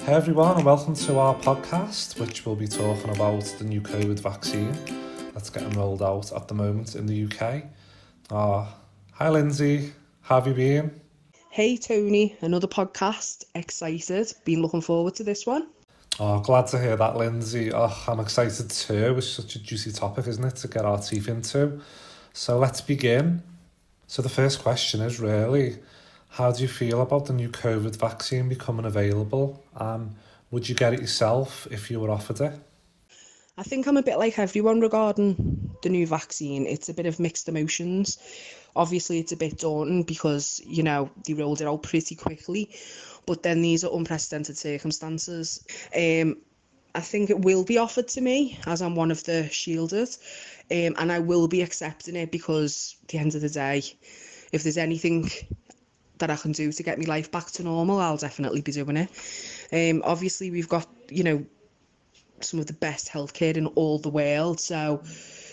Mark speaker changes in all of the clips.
Speaker 1: Hey everyone, and welcome to our podcast, which will be talking about the new COVID vaccine that's getting rolled out at the moment in the UK. Hi Linsey, how have you been?
Speaker 2: Hey Tony, another podcast. Excited. Been looking forward to this one.
Speaker 1: Glad to hear that, Linsey. I'm excited too. It's such a juicy topic, isn't it, to get our teeth into. So let's begin. So the first question is really, how do you feel about the new COVID vaccine becoming available? And would you get it yourself if you were offered it?
Speaker 2: I think I'm a bit like everyone regarding the new vaccine. It's a bit of mixed emotions. Obviously, it's a bit daunting because, they rolled it out pretty quickly. But then these are unprecedented circumstances. I think it will be offered to me as I'm one of the shielded. And I will be accepting it because at the end of the day, if there's anything that I can do to get my life back to normal, I'll definitely be doing it. Obviously, we've got, some of the best healthcare in all the world. So,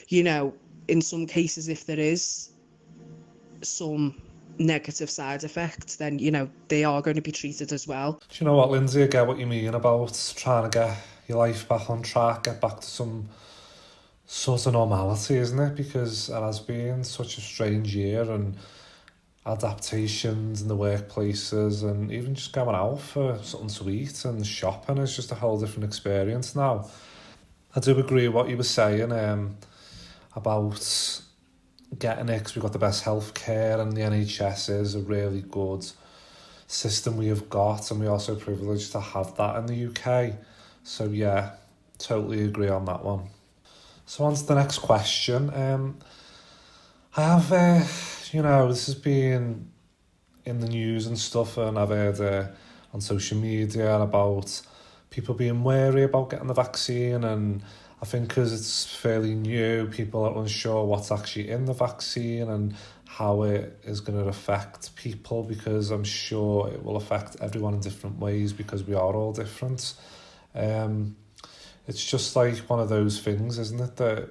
Speaker 2: in some cases, if there is some negative side effects, then, they are going to be treated as well.
Speaker 1: Do you know what, Linsey? I get what you mean about trying to get your life back on track, get back to some sort of normality, isn't it? Because it has been such a strange year, and adaptations in the workplaces, and even just going out for something to eat and shopping is just a whole different experience now. I do agree with what you were saying about getting it, because we've got the best healthcare, and the NHS is a really good system we have got, and we're also privileged to have that in the UK. So yeah, totally agree on that one. So on to the next question. I have, this has been in the news and stuff, and I've heard on social media about people being wary about getting the vaccine, and I think because it's fairly new, people are unsure what's actually in the vaccine and how it is going to affect people, because I'm sure it will affect everyone in different ways because we are all different. It's just like one of those things, isn't it, that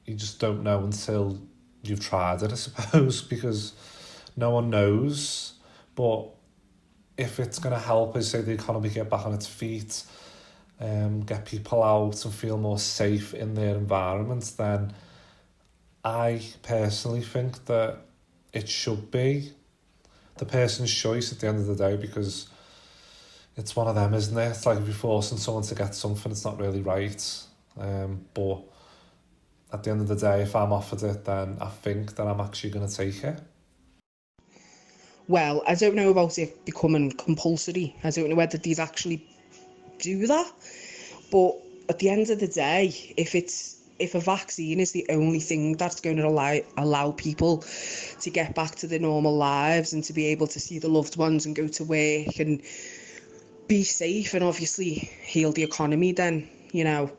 Speaker 1: you just don't know until you've tried it, I suppose, because no one knows. But if it's going to help us, say, the economy get back on its feet, get people out and feel more safe in their environments, then I personally think that it should be the person's choice at the end of the day, because it's one of them, isn't it? It's like if you're forcing someone to get something, it's not really right. But at the end of the day, if I'm offered it, then I think that I'm actually going to take it.
Speaker 2: Well, I don't know about it becoming compulsory. I don't know whether these actually do that. But at the end of the day, if a vaccine is the only thing that's going to allow people to get back to their normal lives and to be able to see the loved ones and go to work and be safe and obviously heal the economy, then, I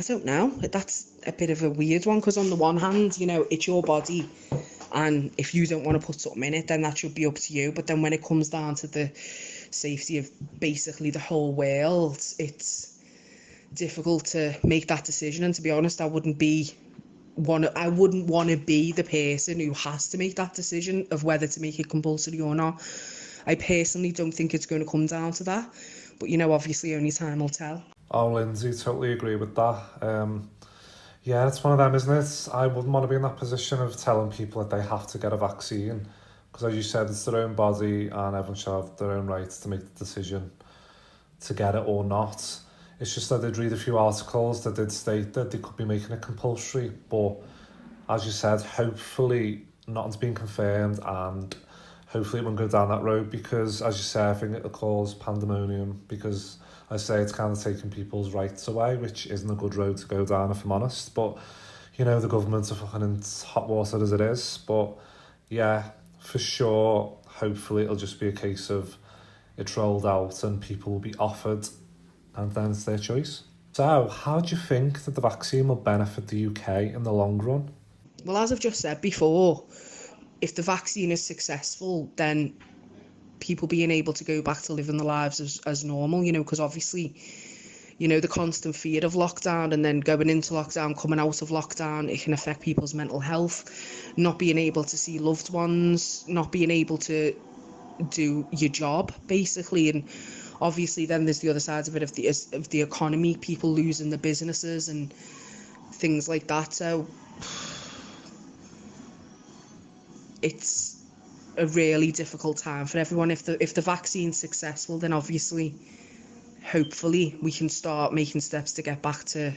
Speaker 2: don't know. That's a bit of a weird one, because on the one hand, it's your body, and if you don't want to put something in it, then that should be up to you. But then when it comes down to the safety of basically the whole world, it's difficult to make that decision. And to be honest, I wouldn't want to be the person who has to make that decision of whether to make it compulsory or not. I personally don't think it's going to come down to that. But, obviously only time will tell.
Speaker 1: Oh, Lindsay, totally agree with that. Yeah, it's one of them, isn't it? I wouldn't want to be in that position of telling people that they have to get a vaccine, because as you said, it's their own body and everyone should have their own rights to make the decision to get it or not. It's just that they'd read a few articles that did state that they could be making it compulsory, but as you said, hopefully nothing's been confirmed, and hopefully it won't go down that road, because as you say, I think it'll cause pandemonium, because I say it's kind of taking people's rights away, which isn't a good road to go down, if I'm honest. But, the governments are fucking in hot water as it is. But, yeah, for sure, hopefully it'll just be a case of it's rolled out and people will be offered, and then it's their choice. So, how do you think that the vaccine will benefit the UK in the long run?
Speaker 2: Well, as I've just said before, if the vaccine is successful, then people being able to go back to living their lives as normal, because obviously, the constant fear of lockdown and then going into lockdown, coming out of lockdown, it can affect people's mental health, not being able to see loved ones, not being able to do your job, basically. And Obviously, then there's the other side of it, of the economy, people losing their businesses and things like that. So it's a really difficult time for everyone. If the vaccine's successful, then obviously, hopefully, we can start making steps to get back to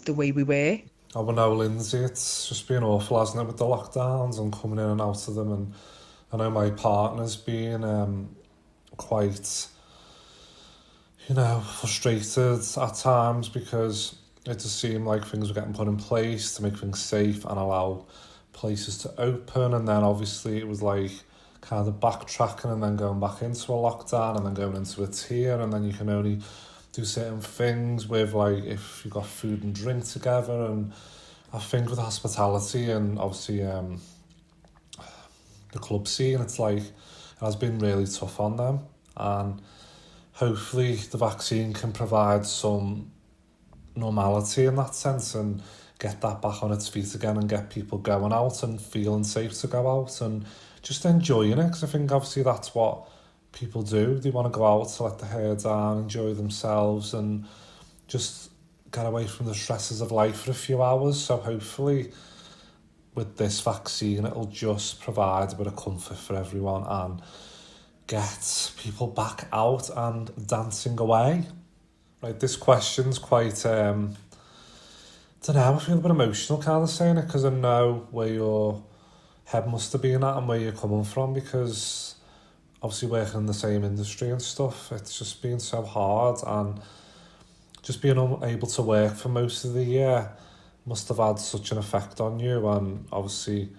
Speaker 2: the way we were.
Speaker 1: Oh, well, no, Linsey, it's just been awful, hasn't it, with the lockdowns and coming in and out of them. And I know my partner's been quite, frustrated at times, because it just seemed like things were getting put in place to make things safe and allow places to open. And then obviously it was like kind of backtracking and then going back into a lockdown and then going into a tier, and then you can only do certain things with, like, if you've got food and drink together. And I think with hospitality and obviously the club scene, it's like it has been really tough on them, and hopefully the vaccine can provide some normality in that sense and get that back on its feet again and get people going out and feeling safe to go out and just enjoying it, because I think obviously that's what people do. They want to go out to let the hair down, enjoy themselves and just get away from the stresses of life for a few hours. So hopefully with this vaccine it'll just provide a bit of comfort for everyone and get people back out and dancing away. Right, this question's quite, I don't know, I feel a bit emotional kind of saying it, because I know where your head must have been at and where you're coming from, because obviously working in the same industry and stuff, it's just been so hard, and just being unable to work for most of the year must have had such an effect on you, and obviously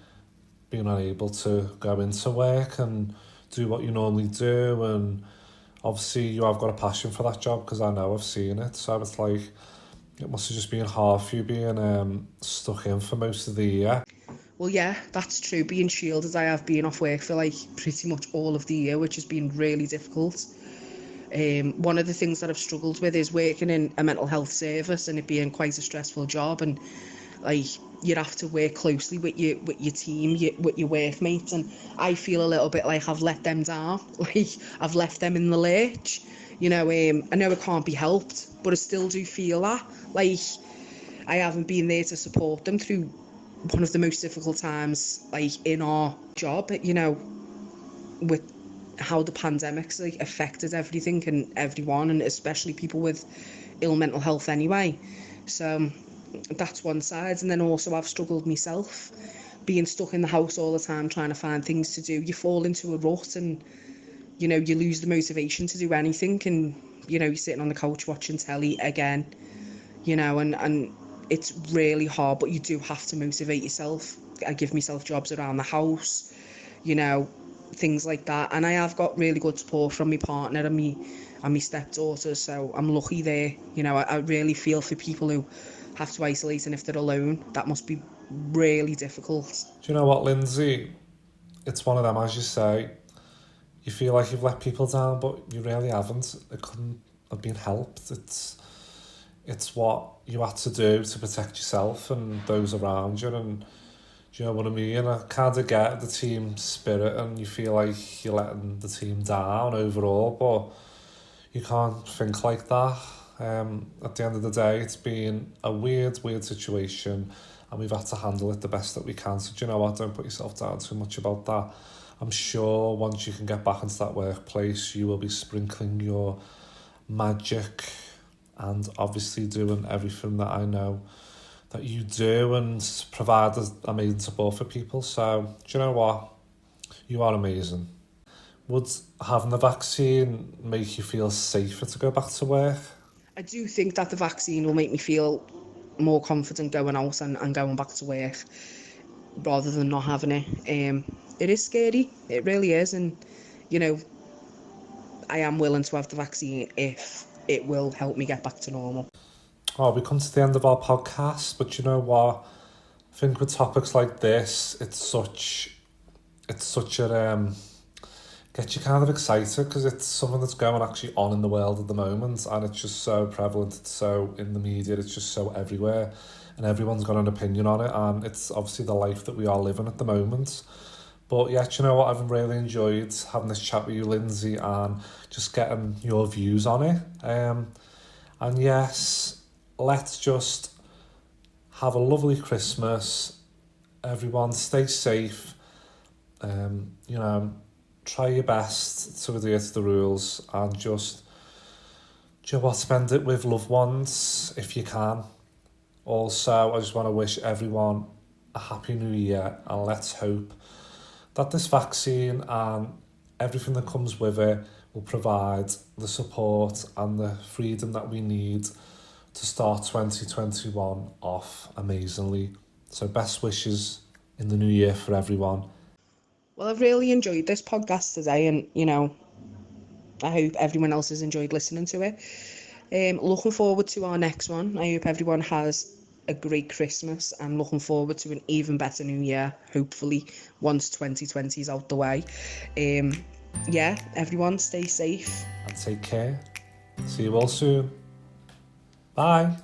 Speaker 1: being unable to go into work and do what you normally do, and obviously you have got a passion for that job, because I know I've seen it, so it's like it must have just been hard for you being stuck in for most of the year.
Speaker 2: Well, yeah, that's true. Being shielded, I have been off work for like pretty much all of the year, which has been really difficult. One of the things that I've struggled with is working in a mental health service and it being quite a stressful job, and like you'd have to work closely with your team, with your workmates, and I feel a little bit like I've let them down, like I've left them in the lurch. I know it can't be helped, but I still do feel that, like I haven't been there to support them through one of the most difficult times, like in our job, with how the pandemic's like affected everything and everyone, and especially people with ill mental health anyway. So that's one side. And then also I've struggled myself, being stuck in the house all the time trying to find things to do. You fall into a rut and you lose the motivation to do anything, and you're sitting on the couch watching telly again, and it's really hard, but you do have to motivate yourself. I give myself jobs around the house, things like that, and I have got really good support from my partner and my stepdaughter, so I'm lucky there. I really feel for people who have to isolate, and if they're alone, that must be really difficult.
Speaker 1: Do you know what, Linsey? It's one of them, as you say, you feel like you've let people down, but you really haven't. It couldn't have been helped. It's what you had to do to protect yourself and those around you, and do you know what I mean? I kind of get the team spirit, and you feel like you're letting the team down overall, but you can't think like that. At the end of the day, it's been a weird situation, and we've had to handle it the best that we can. So do you know what? Don't put yourself down too much about that. I'm sure once you can get back into that workplace, you will be sprinkling your magic and obviously doing everything that I know that you do and provide amazing support for people. So, do you know what? You are amazing. Would having the vaccine make you feel safer to go back to work?
Speaker 2: I do think that the vaccine will make me feel more confident going out and going back to work rather than not having it. It is scary, it really is, and I am willing to have the vaccine if it will help me get back to normal.
Speaker 1: Oh, we come to the end of our podcast, but you know what? I think with topics like this, it's such a gets you kind of excited, because it's something that's going actually on in the world at the moment, and it's just so prevalent, it's so in the media, it's just so everywhere, and everyone's got an opinion on it, and it's obviously the life that we are living at the moment. But yeah, do you know what? I've really enjoyed having this chat with you, Lindsay, and just getting your views on it. And yes, let's just have a lovely Christmas. Everyone, stay safe. You know, try your best to adhere to the rules and just, do you know what, spend it with loved ones if you can. Also, I just want to wish everyone a happy new year, and let's hope that this vaccine and everything that comes with it will provide the support and the freedom that we need to start 2021 off amazingly. So best wishes in the new year for everyone.
Speaker 2: Well, I've really enjoyed this podcast today, and I hope everyone else has enjoyed listening to it. Looking forward to our next one. I hope everyone has a great Christmas. I'm looking forward to an even better new year, hopefully, once 2020 is out the way. Yeah, everyone stay safe.
Speaker 1: And take care. See you all soon. Bye.